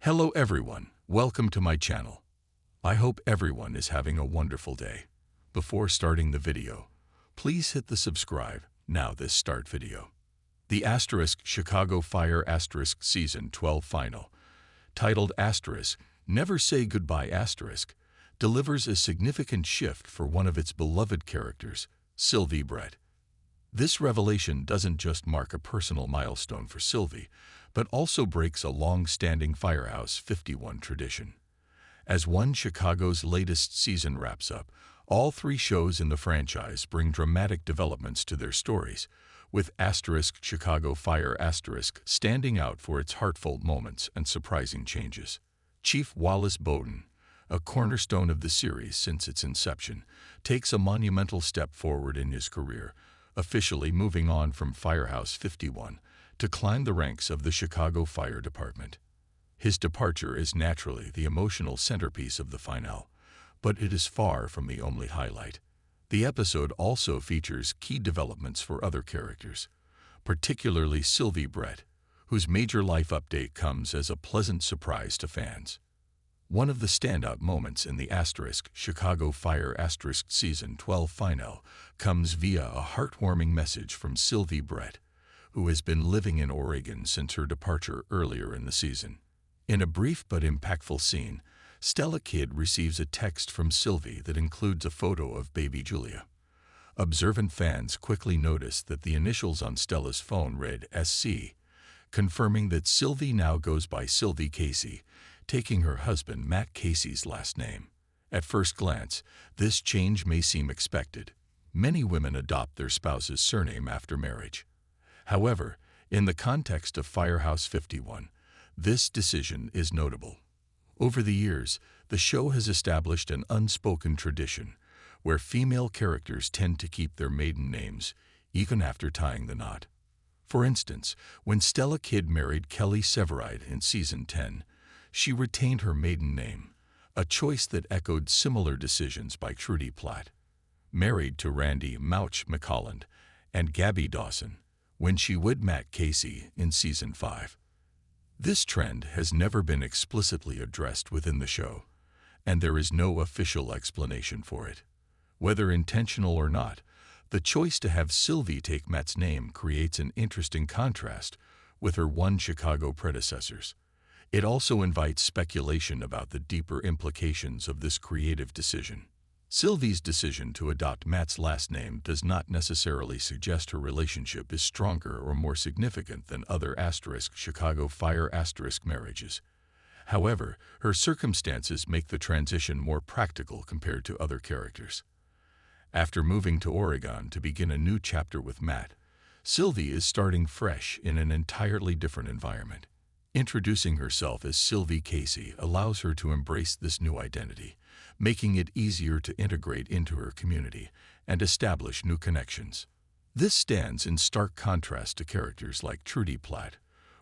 Hello everyone, welcome to my channel. I hope everyone is having a wonderful day. Before starting the video, please hit the subscribe, now this start video. The Chicago Fire Season 12 Final, titled Never Say Goodbye delivers a significant shift for one of its beloved characters, Sylvie Brett. This revelation doesn't just mark a personal milestone for Sylvie, but also breaks a long-standing Firehouse 51 tradition. As one Chicago's latest season wraps up, all three shows in the franchise bring dramatic developments to their stories, with Chicago Fire standing out for its heartfelt moments and surprising changes. Chief Wallace Bowden, a cornerstone of the series since its inception, takes a monumental step forward in his career, officially moving on from Firehouse 51 to climb the ranks of the Chicago Fire Department. His departure is naturally the emotional centerpiece of the finale, but it is far from the only highlight. The episode also features key developments for other characters, particularly Sylvie Brett, whose major life update comes as a pleasant surprise to fans. One of the standout moments in the Chicago Fire Season 12 final comes via a heartwarming message from Sylvie Brett, who has been living in Oregon since her departure earlier in the season. In a brief but impactful scene, Stella Kidd receives a text from Sylvie that includes a photo of baby Julia. Observant fans quickly notice that the initials on Stella's phone read SC, confirming that Sylvie now goes by Sylvie Casey, taking her husband Matt Casey's last name. At first glance, this change may seem expected. Many women adopt their spouse's surname after marriage. However, in the context of Firehouse 51, this decision is notable. Over the years, the show has established an unspoken tradition where female characters tend to keep their maiden names, even after tying the knot. For instance, when Stella Kidd married Kelly Severide in Season 10, she retained her maiden name, a choice that echoed similar decisions by Trudy Platt, married to Randy "Mouch" McColland and Gabby Dawson, when she wed Matt Casey in Season 5. This trend has never been explicitly addressed within the show, and there is no official explanation for it. Whether intentional or not, the choice to have Sylvie take Matt's name creates an interesting contrast with her one Chicago predecessors. It also invites speculation about the deeper implications of this creative decision. Sylvie's decision to adopt Matt's last name does not necessarily suggest her relationship is stronger or more significant than other Chicago Fire marriages. However, her circumstances make the transition more practical compared to other characters. After moving to Oregon to begin a new chapter with Matt, Sylvie is starting fresh in an entirely different environment. Introducing herself as Sylvie Casey allows her to embrace this new identity, making it easier to integrate into her community and establish new connections. This stands in stark contrast to characters like Trudy Platt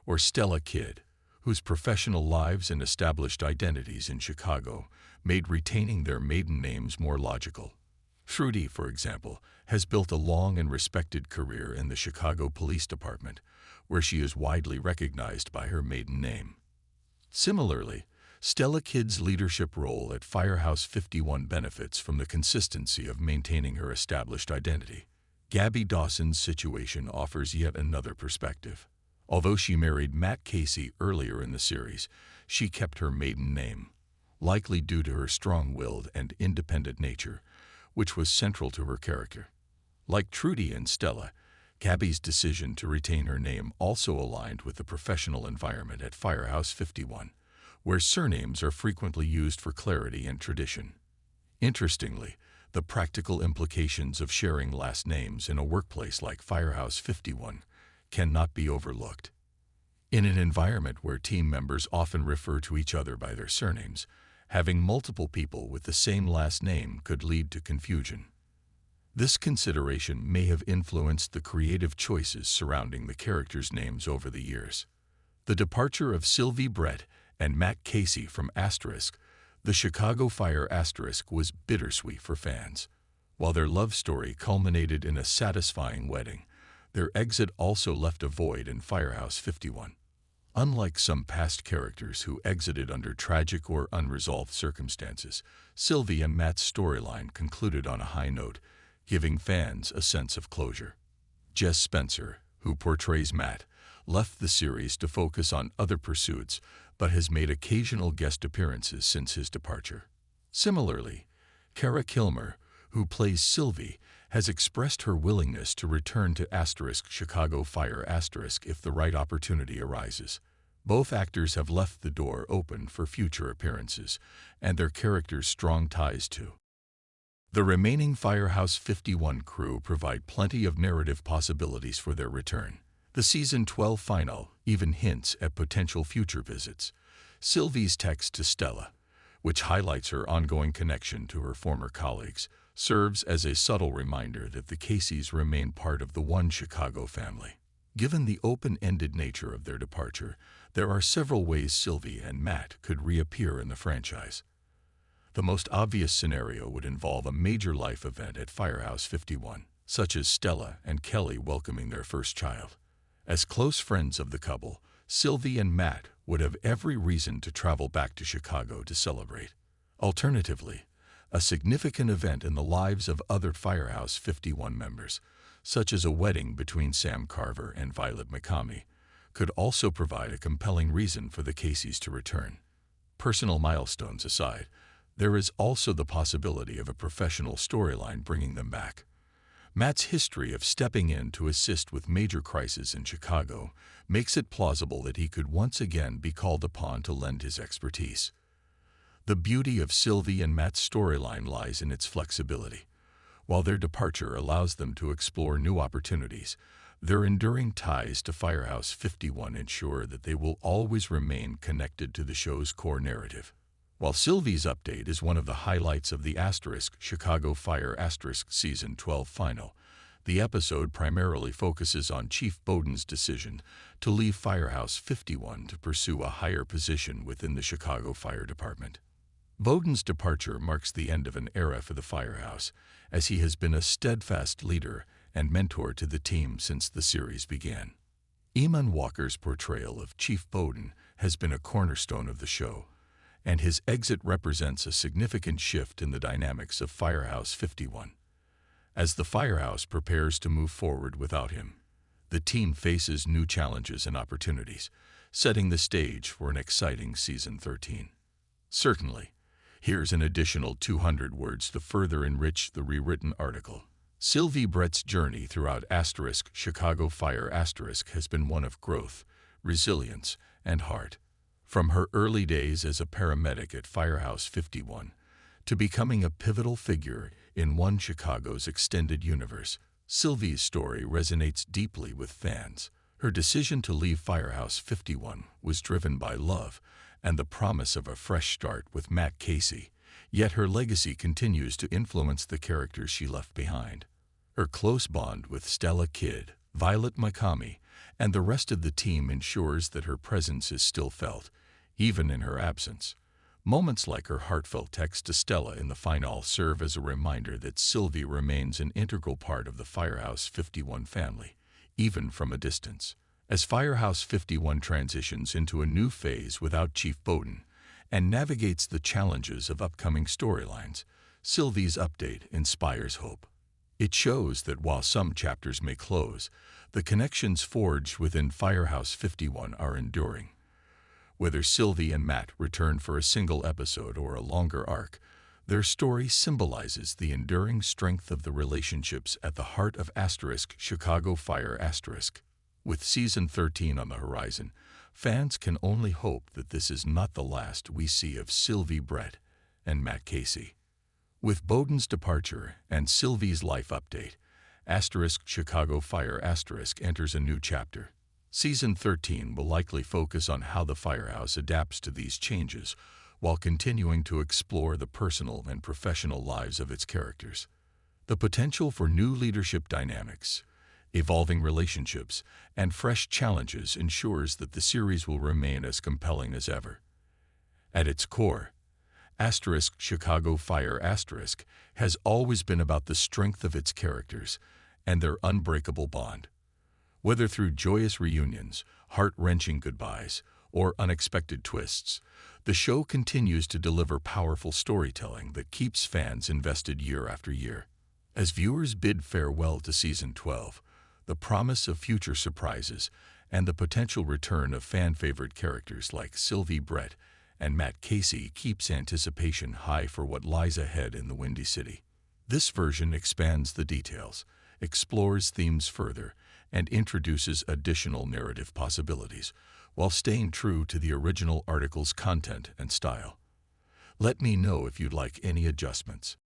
or Stella Kidd, whose professional lives and established identities in Chicago made retaining their maiden names more logical. Trudy, for example, has built a long and respected career in the Chicago Police Department, where she is widely recognized by her maiden name. Similarly, Stella Kidd's leadership role at Firehouse 51 benefits from the consistency of maintaining her established identity. Gabby Dawson's situation offers yet another perspective. Although she married Matt Casey earlier in the series, she kept her maiden name, likely due to her strong-willed and independent nature, which was central to her character. Like Trudy and Stella, Gabby's decision to retain her name also aligned with the professional environment at Firehouse 51, where surnames are frequently used for clarity and tradition. Interestingly, the practical implications of sharing last names in a workplace like Firehouse 51 cannot be overlooked. In an environment where team members often refer to each other by their surnames, having multiple people with the same last name could lead to confusion. This consideration may have influenced the creative choices surrounding the characters' names over the years. The departure of Sylvie Brett and Matt Casey from the Chicago Fire was bittersweet for fans. While their love story culminated in a satisfying wedding, their exit also left a void in Firehouse 51. Unlike some past characters who exited under tragic or unresolved circumstances, Sylvie and Matt's storyline concluded on a high note, giving fans a sense of closure. Jess Spencer, who portrays Matt, left the series to focus on other pursuits but has made occasional guest appearances since his departure. Similarly, Cara Kilmer, who plays Sylvie, has expressed her willingness to return to Chicago Fire if the right opportunity arises. Both actors have left the door open for future appearances, and their characters' strong ties to the remaining Firehouse 51 crew provide plenty of narrative possibilities for their return. The Season 12 final even hints at potential future visits. Sylvie's text to Stella, which highlights her ongoing connection to her former colleagues, serves as a subtle reminder that the Caseys remain part of the One Chicago family. Given the open-ended nature of their departure, there are several ways Sylvie and Matt could reappear in the franchise. The most obvious scenario would involve a major life event at Firehouse 51, such as Stella and Kelly welcoming their first child. As close friends of the couple, Sylvie and Matt would have every reason to travel back to Chicago to celebrate. Alternatively, a significant event in the lives of other Firehouse 51 members, such as a wedding between Sam Carver and Violet McCamey, could also provide a compelling reason for the Caseys to return. Personal milestones aside, there is also the possibility of a professional storyline bringing them back. Matt's history of stepping in to assist with major crises in Chicago makes it plausible that he could once again be called upon to lend his expertise. The beauty of Sylvie and Matt's storyline lies in its flexibility. While their departure allows them to explore new opportunities, their enduring ties to Firehouse 51 ensure that they will always remain connected to the show's core narrative. While Sylvie's update is one of the highlights of the Chicago Fire Season 12 final, the episode primarily focuses on Chief Bowden's decision to leave Firehouse 51 to pursue a higher position within the Chicago Fire Department. Bowden's departure marks the end of an era for the Firehouse, as he has been a steadfast leader and mentor to the team since the series began. Eamon Walker's portrayal of Chief Bowden has been a cornerstone of the show, and his exit represents a significant shift in the dynamics of Firehouse 51. As the Firehouse prepares to move forward without him, the team faces new challenges and opportunities, setting the stage for an exciting Season 13. Certainly, here's an additional 200 words to further enrich the rewritten article. Sylvie Brett's journey throughout Chicago Fire has been one of growth, resilience, and heart. From her early days as a paramedic at Firehouse 51 to becoming a pivotal figure in One Chicago's extended universe, Sylvie's story resonates deeply with fans. Her decision to leave Firehouse 51 was driven by love and the promise of a fresh start with Matt Casey, yet her legacy continues to influence the characters she left behind. Her close bond with Stella Kidd, Violet McCamey, and the rest of the team ensures that her presence is still felt, even in her absence. Moments like her heartfelt text to Stella in the finale serve as a reminder that Sylvie remains an integral part of the Firehouse 51 family, even from a distance. As Firehouse 51 transitions into a new phase without Chief Bowden and navigates the challenges of upcoming storylines, Sylvie's update inspires hope. It shows that while some chapters may close, the connections forged within Firehouse 51 are enduring. Whether Sylvie and Matt return for a single episode or a longer arc, their story symbolizes the enduring strength of the relationships at the heart of Chicago Fire *. With Season 13 on the horizon, fans can only hope that this is not the last we see of Sylvie Brett and Matt Casey. With Bowden's departure and Sylvie's life update, Chicago Fire enters a new chapter. Season 13 will likely focus on how the Firehouse adapts to these changes while continuing to explore the personal and professional lives of its characters. The potential for new leadership dynamics, evolving relationships, and fresh challenges ensures that the series will remain as compelling as ever. At its core, Chicago Fire has always been about the strength of its characters and their unbreakable bond. Whether through joyous reunions, heart-wrenching goodbyes, or unexpected twists, the show continues to deliver powerful storytelling that keeps fans invested year after year. As viewers bid farewell to Season 12, the promise of future surprises and the potential return of fan-favorite characters like Sylvie Brett and Matt Casey keeps anticipation high for what lies ahead in the Windy City. This version expands the details, explores themes further, and introduces additional narrative possibilities, while staying true to the original article's content and style. Let me know if you'd like any adjustments.